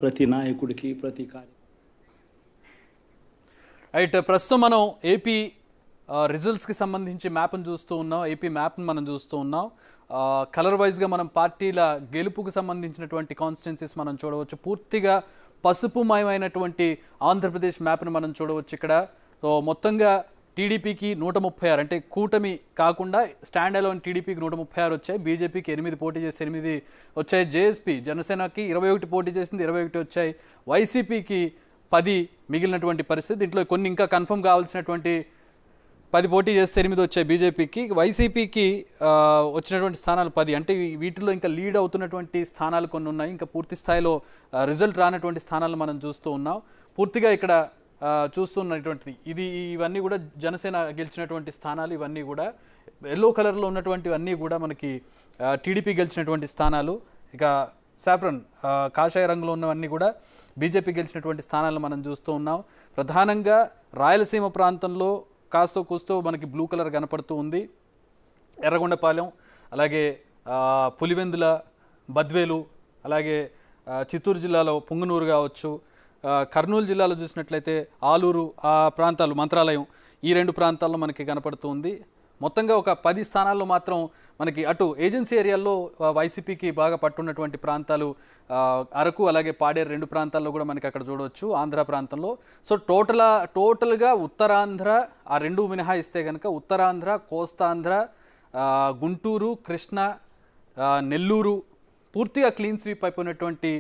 ప్రతి నాయకుడికి ప్రతి కార్య రైట్. ప్రస్తుతం మనం ఏపీ రిజల్ట్స్కి సంబంధించి మ్యాప్ను చూస్తూ ఉన్నాం. ఏపీ మ్యాప్ను మనం చూస్తూ ఉన్నాం. కలర్ వైజ్గా మనం పార్టీల గెలుపుకు సంబంధించినటువంటి కాన్స్టిట్యున్సీస్ మనం చూడవచ్చు. పూర్తిగా పసుపుమయమైనటువంటి ఆంధ్రప్రదేశ్ మ్యాప్ను మనం చూడవచ్చు ఇక్కడ. సో మొత్తంగా టీడీపీకి 136, అంటే కూటమి కాకుండా స్టాండ్ అలోన్ టీడీపీకి 136 వచ్చాయి. బీజేపీకి 8 పోటీ చేసి 8 వచ్చాయి. జేఎస్పీ జనసేనకి 21 పోటీ చేసింది, 21 వచ్చాయి. వైసీపీకి 10 మిగిలినటువంటి పరిస్థితి. దీంట్లో కొన్ని ఇంకా కన్ఫర్మ్ కావాల్సినటువంటి 10 పోటీ చేస్తే 8 వచ్చాయి బీజేపీకి. వైసీపీకి వచ్చినటువంటి స్థానాలు 10. అంటే వీటిలో ఇంకా లీడ్ అవుతున్నటువంటి స్థానాలు కొన్ని ఉన్నాయి. ఇంకా పూర్తి స్థాయిలో రిజల్ట్ రానటువంటి స్థానాలు మనం చూస్తూ ఉన్నాం. పూర్తిగా ఇక్కడ చూస్తున్నటువంటిది ఇవన్నీ కూడా జనసేన గెలిచినటువంటి స్థానాలు. ఇవన్నీ కూడా ఎల్లో కలర్లో ఉన్నటువంటివన్నీ కూడా మనకి టీడీపీ గెలిచినటువంటి స్థానాలు. ఇక సాఫ్రన్ కాషాయ రంగులో ఉన్నవన్నీ కూడా బీజేపీ గెలిచినటువంటి స్థానాలను మనం చూస్తూ ఉన్నాం. ప్రధానంగా రాయలసీమ ప్రాంతంలో కాస్తో కూస్తో మనకి బ్లూ కలర్ కనపడుతూ ఉంది. ఎర్రగొండపాలెం, అలాగే పులివెందుల, బద్వేలు, అలాగే చిత్తూరు జిల్లాలో పుంగనూరు కావచ్చు, కర్నూలు జిల్లాలో చూసినట్లయితే ఆలూరు, ఆ ప్రాంతాలు, మంత్రాలయం, ఈ 2 ప్రాంతాల్లో మనకి కనపడుతుంది. మొత్తంగా ఒక 10 స్థానాల్లో మాత్రం మనకి అటు ఏజెన్సీ ఏరియాల్లో వైసీపీకి బాగా పట్టున్నటువంటి ప్రాంతాలు అరకు, అలాగే పాడేరు 2 ప్రాంతాల్లో కూడా మనకి అక్కడ చూడవచ్చు ఆంధ్ర ప్రాంతంలో. సో టోటల్గా ఉత్తరాంధ్ర, ఆ 2 మినహాయిస్తే కనుక ఉత్తరాంధ్ర, కోస్తాంధ్ర, గుంటూరు, కృష్ణ, నెల్లూరు పూర్తిగా క్లీన్ స్వీప్ అయిపోయినటువంటి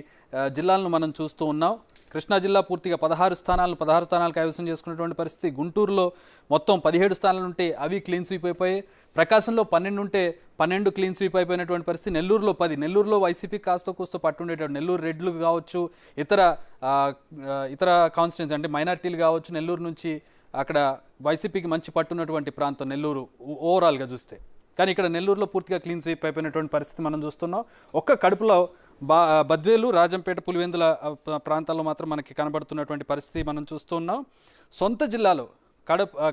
జిల్లాలను మనం చూస్తూ ఉన్నాం. కృష్ణా జిల్లా పూర్తిగా 16 స్థానాలు కైవసం చేసుకున్నటువంటి పరిస్థితి. గుంటూరులో మొత్తం 17 స్థానాలు ఉంటే అవి క్లీన్ స్వీప్ అయిపోయాయి. ప్రకాశంలో 12 ఉంటే 12 క్లీన్ స్వీప్ అయిపోయినటువంటి పరిస్థితి. నెల్లూరులో 10. నెల్లూరులో వైసీపీ కాస్తో కూస్తో పట్టుండేటప్పుడు నెల్లూరు రెడ్లు కావచ్చు, ఇతర కాన్స్టిట్యున్సీ అంటే మైనార్టీలు కావచ్చు, నెల్లూరు నుంచి అక్కడ వైసీపీకి మంచి పట్టున్నటువంటి ప్రాంతం నెల్లూరు ఓవరాల్గా చూస్తే. కానీ ఇక్కడ నెల్లూరులో పూర్తిగా క్లీన్ స్వీప్ అయిపోయినటువంటి పరిస్థితి మనం చూస్తున్నాం. ఒక్క కడుపులో బద్వేలు, రాజంపేట, పులివెందుల ప్రాంతాల్లో మాత్రం మనకి కనబడుతున్నటువంటి పరిస్థితి మనం చూస్తున్నాం. సొంత జిల్లాలో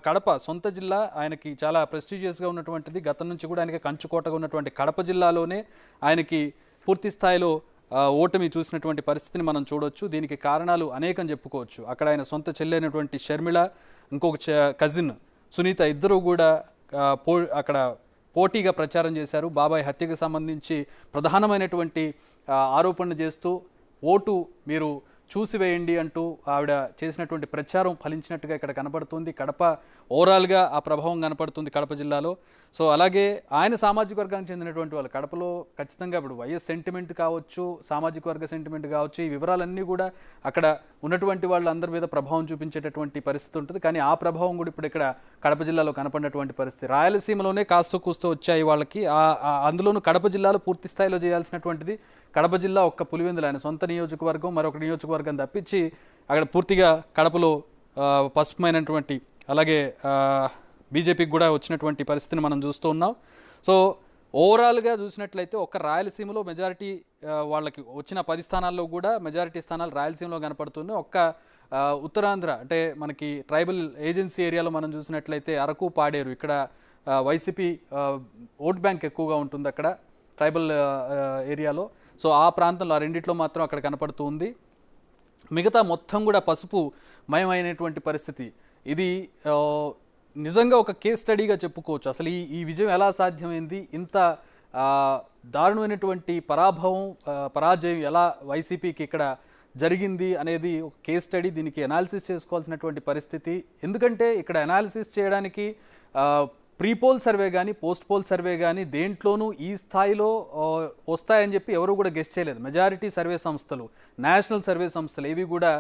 కడప సొంత జిల్లా ఆయనకి చాలా ప్రెస్టీజియస్గా ఉన్నటువంటిది. గతం నుంచి కూడా ఆయనకి కంచుకోటగా ఉన్నటువంటి కడప జిల్లాలోనే ఆయనకి పూర్తి స్థాయిలో ఓటమి చూసినటువంటి పరిస్థితిని మనం చూడవచ్చు. దీనికి కారణాలు అనేకం చెప్పుకోవచ్చు. అక్కడ ఆయన సొంత చెల్లైనటువంటి షర్మిళ, ఇంకొక కజిన్ సునీత, ఇద్దరు కూడా అక్కడ పోటీగా ప్రచారం చేశారు. బాబాయ్ హత్యకు సంబంధించి ప్రధానమైనటువంటి ఆరోపణలు చేస్తూ ఓటు మీరు చూసివేయండి అంటూ ఆవిడ చేసినటువంటి ప్రచారం ఫలించినట్టుగా ఇక్కడ కనపడుతుంది. కడప ఓవరాల్గా ఆ ప్రభావం కనపడుతుంది కడప జిల్లాలో. సో అలాగే ఆయన సామాజిక వర్గానికి చెందినటువంటి వాళ్ళు కడపలో ఖచ్చితంగా ఇప్పుడు వైఎస్ సెంటిమెంట్ కావచ్చు, సామాజిక వర్గ సెంటిమెంట్ కావచ్చు, ఈ వివరాలన్నీ కూడా అక్కడ ఉన్నటువంటి వాళ్ళందరి మీద ప్రభావం చూపించేటటువంటి పరిస్థితి ఉంటుంది. కానీ ఆ ప్రభావం కూడా ఇప్పుడు ఇక్కడ కడప జిల్లాలో కనపడినటువంటి పరిస్థితి. రాయలసీమలోనే కాస్తో కూస్తో వచ్చాయి వాళ్ళకి. అందులోనూ కడప జిల్లాలో పూర్తి స్థాయిలో చేయాల్సినటువంటిది కడప జిల్లా ఒక్క పులివెందులు ఆయన సొంత నియోజకవర్గం, మరొక నియోజకవర్గం తప్పించి అక్కడ పూర్తిగా కడపలో పసుపుమైనటువంటి, అలాగే బీజేపీకి కూడా వచ్చినటువంటి పరిస్థితిని మనం చూస్తూ ఉన్నాం. సో ఓవరాల్గా చూసినట్లయితే ఒక్క రాయలసీమలో మెజారిటీ వాళ్ళకి వచ్చిన 10 స్థానాల్లో కూడా మెజారిటీ స్థానాలు రాయలసీమలో కనపడుతున్నాయి. ఒక్క ఉత్తరాంధ్ర అంటే మనకి ట్రైబల్ ఏజెన్సీ ఏరియాలో మనం చూసినట్లయితే అరకు, పాడేరు, ఇక్కడ వైసీపీ ఓట్ బ్యాంక్ ఎక్కువగా ఉంటుంది అక్కడ ట్రైబల్ ఏరియాలో. సో ఆ ప్రాంతంలో ఆ రెండిట్లో మాత్రం అక్కడ కనపడుతూ ఉంది. మిగతా మొత్తం కూడా పసుపు మయమైనటువంటి పరిస్థితి. ఇది నిజంగా ఒక కేస్ స్టడీగా చెప్పుకోవచ్చు. అసలు ఈ విజయం ఎలా సాధ్యమైంది, ఇంత దారుణమైనటువంటి పరాజయం ఎలా వైసీపీకి ఇక్కడ జరిగింది అనేది ఒక కేస్ స్టడీ. దీనికి అనాలిసిస్ చేసుకోవాల్సినటువంటి పరిస్థితి. ఎందుకంటే ఇక్కడ అనాలిసిస్ చేయడానికి ప్రీపోల్ సర్వే కానీ పోస్ట్ పోల్ సర్వే కానీ దేంట్లోనూ ఈ స్థాయిలో వస్తాయని చెప్పి ఎవరు కూడా గెస్ చేయలేదు. మెజారిటీ సర్వే సంస్థలు, నేషనల్ సర్వే సంస్థలు ఏవి కూడా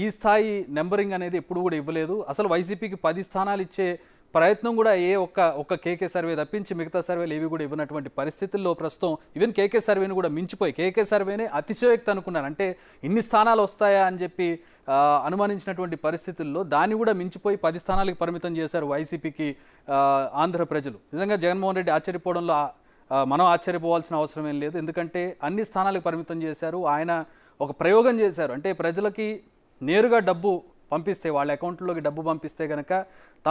ఈ స్థాయి నెంబరింగ్ అనేది ఎప్పుడు కూడా ఇవ్వలేదు. అసలు వైసీపీకి 10 స్థానాలు ఇచ్చే ప్రయత్నం కూడా ఒక్క కేకే సర్వే తప్పించి మిగతా సర్వేలు ఏవి కూడా ఇవ్వనటువంటి పరిస్థితుల్లో ప్రస్తుతం ఈవెన్ కేకే సర్వేని కూడా మించిపోయి కేకే సర్వేనే అతిశయోక్తి అనుకున్నారు. అంటే ఇన్ని స్థానాలు వస్తాయా అని చెప్పి అనుమానించినటువంటి పరిస్థితుల్లో దాన్ని కూడా మించిపోయి 10 స్థానాలకు పరిమితం చేశారు వైసీపీకి ఆంధ్ర ప్రజలు. నిజంగా జగన్మోహన్ రెడ్డి ఆశ్చర్యపోవడంలో మనం ఆశ్చర్యపోవాల్సిన అవసరం ఏం లేదు. ఎందుకంటే అన్ని స్థానాలకు పరిమితం చేశారు. ఆయన ఒక ప్రయోగం చేశారు. అంటే ప్రజలకి నేరుగా డబ్బు పంపిస్తే, వాళ్ళ అకౌంట్లోకి డబ్బు పంపిస్తే కనుక తమకి